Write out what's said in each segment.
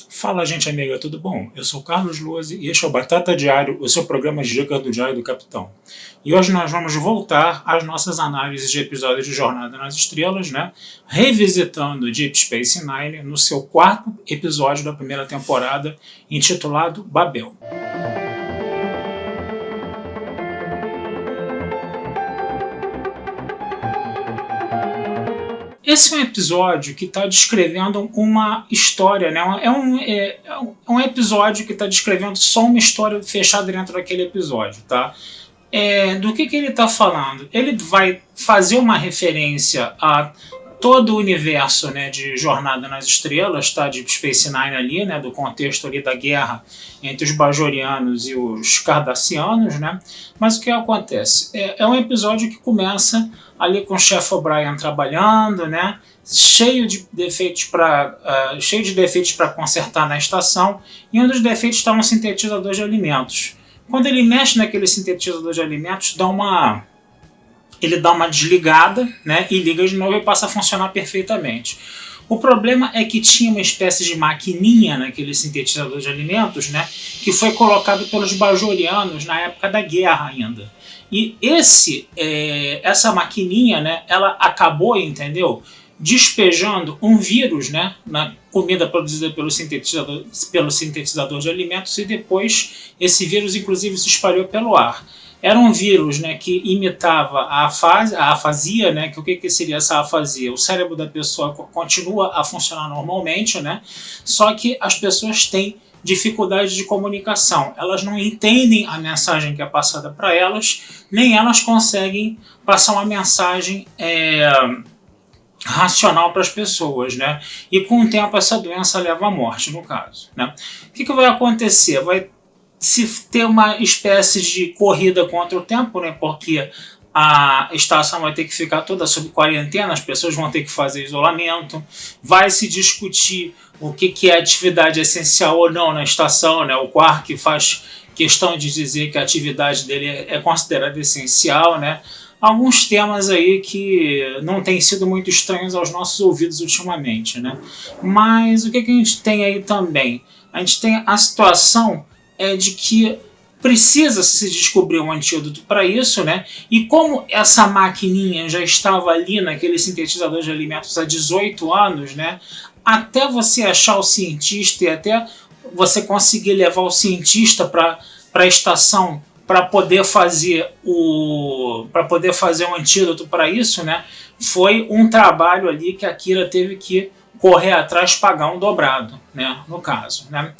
Fala, gente amiga, tudo bom? Eu sou o Carlos Lose e este é o Batata Diário, o seu programa de dicas do Diário do Capitão. E hoje nós vamos voltar às nossas análises de episódios de Jornada nas Estrelas, né? Revisitando Deep Space Nine no seu quarto episódio da primeira temporada, intitulado Babel. Esse é um episódio que está descrevendo uma história, né? É um episódio que está descrevendo só uma história fechada dentro daquele episódio, tá? Do que ele está falando? Ele vai fazer uma referência a todo o universo, né, de Jornada nas Estrelas, tá? De Space Nine ali, né? Do contexto ali da guerra entre os Bajorianos e os Cardassianos, né? Mas o que acontece? É um episódio que começa ali com o chefe O'Brien trabalhando, né? Cheio de defeitos para consertar na estação, e um dos defeitos está um sintetizador de alimentos. Quando ele mexe naquele sintetizador de alimentos, ele dá uma desligada, né? E liga de novo e passa a funcionar perfeitamente. O problema é que tinha uma espécie de maquininha naquele sintetizador de alimentos, né, que foi colocado pelos Bajorianos na época da guerra ainda. E essa maquininha, né, ela acabou, entendeu, despejando um vírus, né, na comida produzida pelo sintetizador de alimentos, e depois esse vírus inclusive se espalhou pelo ar. Era um vírus, né, que imitava a afasia, né, que o que seria essa afasia? O cérebro da pessoa continua a funcionar normalmente, né, só que as pessoas têm dificuldade de comunicação. Elas não entendem a mensagem que é passada para elas, nem elas conseguem passar uma mensagem racional para as pessoas, né? E com o tempo essa doença leva à morte, no caso, né? O que vai acontecer? Vai se ter uma espécie de corrida contra o tempo, né? Porque a estação vai ter que ficar toda sob quarentena, as pessoas vão ter que fazer isolamento, vai se discutir o que é atividade essencial ou não na estação, né? O Quark faz questão de dizer que a atividade dele é considerada essencial, né? Alguns temas aí que não têm sido muito estranhos aos nossos ouvidos ultimamente, né? Mas o que a gente tem aí também? A gente tem a situação de que precisa se descobrir um antídoto para isso, né? E como essa maquininha já estava ali naquele sintetizador de alimentos há 18 anos, né? Até você achar o cientista e até você conseguir levar o cientista para a estação para poder fazer um antídoto para isso, né? Foi um trabalho ali que a Kira teve que correr atrás, pagar um dobrado, né, no caso, né?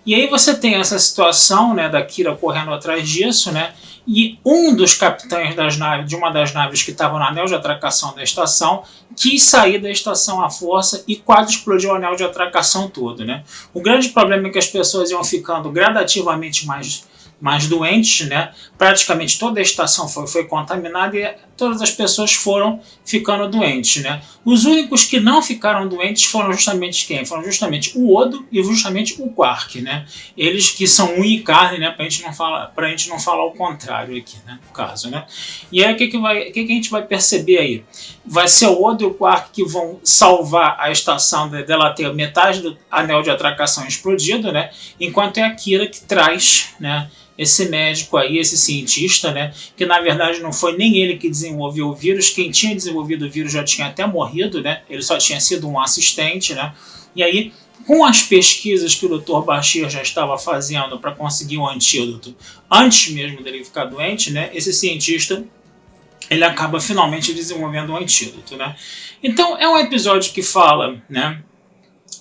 E aí você tem essa situação, né, da Kira correndo atrás disso, né? E um dos capitães de uma das naves que estavam no anel de atracação da estação quis sair da estação à força e quase explodiu o anel de atracação todo, né? O grande problema é que as pessoas iam ficando gradativamente mais doentes, né? Praticamente toda a estação foi contaminada e todas as pessoas foram ficando doentes, né? Os únicos que não ficaram doentes foram justamente quem? Foram justamente o Odo e justamente o Quark, né? Eles que são unha e carne, né? Pra gente não falar o contrário aqui, né? No caso, né? E aí o que a gente vai perceber aí? Vai ser o Odo e o Quark que vão salvar a estação dela ter metade do anel de atracação explodido, né? Enquanto é a Kira que traz, né, esse médico aí, esse cientista, né, que na verdade não foi nem ele que desenvolveu o vírus, quem tinha desenvolvido o vírus já tinha até morrido, né, ele só tinha sido um assistente, né, e aí com as pesquisas que o Dr. Bashir já estava fazendo para conseguir um antídoto, antes mesmo dele ficar doente, né, esse cientista ele acaba finalmente desenvolvendo um antídoto, né. Então é um episódio que fala, né,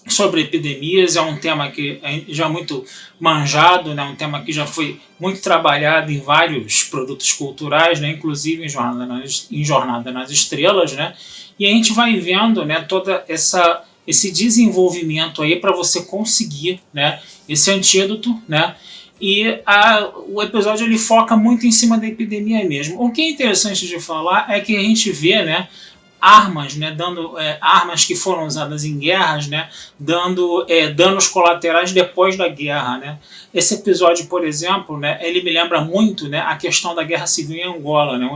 sobre epidemias, é um tema que é já muito manjado, né? Um tema que já foi muito trabalhado em vários produtos culturais, né? Inclusive em Jornada nas Estrelas, né? E a gente vai vendo, né, toda esse desenvolvimento aí para você conseguir, né, esse antídoto, né? E o episódio ele foca muito em cima da epidemia mesmo. O que é interessante de falar é que a gente vê, né, armas, né, dando armas que foram usadas em guerras, né, dando danos colaterais depois da guerra, né. Esse episódio, por exemplo, né, ele me lembra muito, né, a questão da Guerra Civil em Angola, né,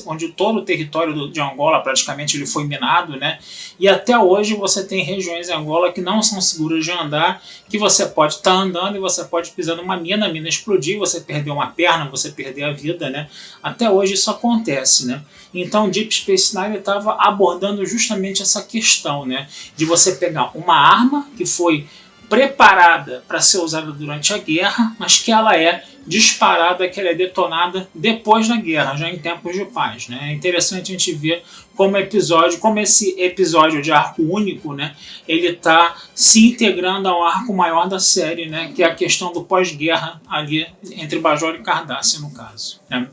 onde todo o território de Angola praticamente ele foi minado, né, e até hoje você tem regiões em Angola que não são seguras de andar, que você pode estar andando e você pode pisar numa mina, a mina explodir, você perder uma perna, você perder a vida, né. Até hoje isso acontece, né. Então Deep Space Nine estava abordando justamente essa questão, né, de você pegar uma arma que foi preparada para ser usada durante a guerra, mas que ela é disparada, que ela é detonada depois da guerra, já em tempos de paz, né? É interessante a gente ver como esse episódio de arco único, né, ele está se integrando ao arco maior da série, né, que é a questão do pós-guerra ali entre Bajor e Cardassian, no caso, né?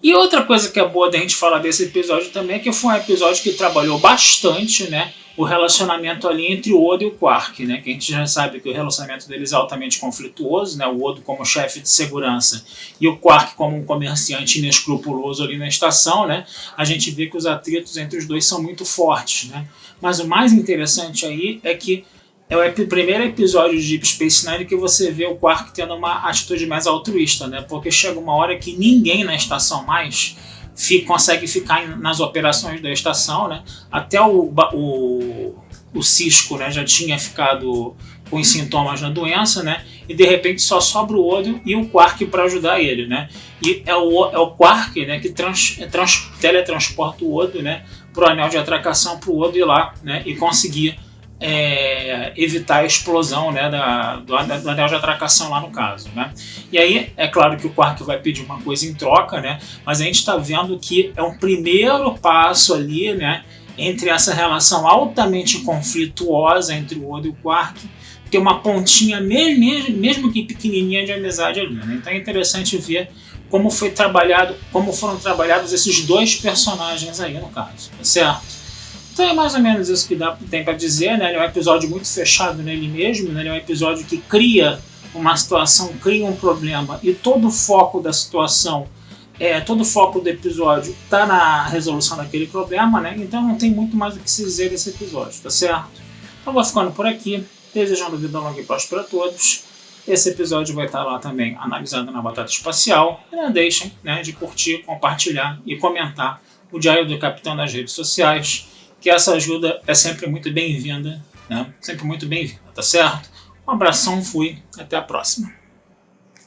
E outra coisa que é boa da gente falar desse episódio também é que foi um episódio que trabalhou bastante, né, o relacionamento ali entre o Odo e o Quark, né, que a gente já sabe que o relacionamento deles é altamente conflituoso, né, o Odo como chefe de segurança e o Quark como um comerciante inescrupuloso ali na estação, né, a gente vê que os atritos entre os dois são muito fortes, né. Mas o mais interessante aí é que é o primeiro episódio de Deep Space Nine que você vê o Quark tendo uma atitude mais altruísta, né? Porque chega uma hora que ninguém na estação mais consegue ficar nas operações da estação, né? Até o Cisco, né, já tinha ficado com os sintomas da doença, né? E de repente só sobra o Odo e o Quark para ajudar ele, né? E é o Quark, né, que teletransporta o Odo, né, pro anel de atracação para o Odo ir lá, né, e conseguir evitar a explosão, né, do anel de atracação lá no caso, né? E aí é claro que o Quark vai pedir uma coisa em troca, né? Mas a gente está vendo que é um primeiro passo ali, né, entre essa relação altamente conflituosa entre o Odo e o Quark, ter uma pontinha mesmo que pequenininha de amizade ali, né? Então é interessante ver como foram trabalhados esses dois personagens aí no caso, tá certo? Então é mais ou menos isso que tem para dizer, né? Ele é um episódio muito fechado nele mesmo, né? Ele é um episódio que cria uma situação, cria um problema e todo o foco da situação, todo o foco do episódio está na resolução daquele problema, né? Então não tem muito mais o que se dizer desse episódio, tá certo? Então vou ficando por aqui, desejando vida longa e próspera a todos. Esse episódio vai estar lá também analisado na Batata Espacial. E não deixem, né, de curtir, compartilhar e comentar o Diário do Capitão nas redes sociais, que essa ajuda é sempre muito bem-vinda, né? Sempre muito bem-vinda, tá certo? Um abração, fui, até a próxima.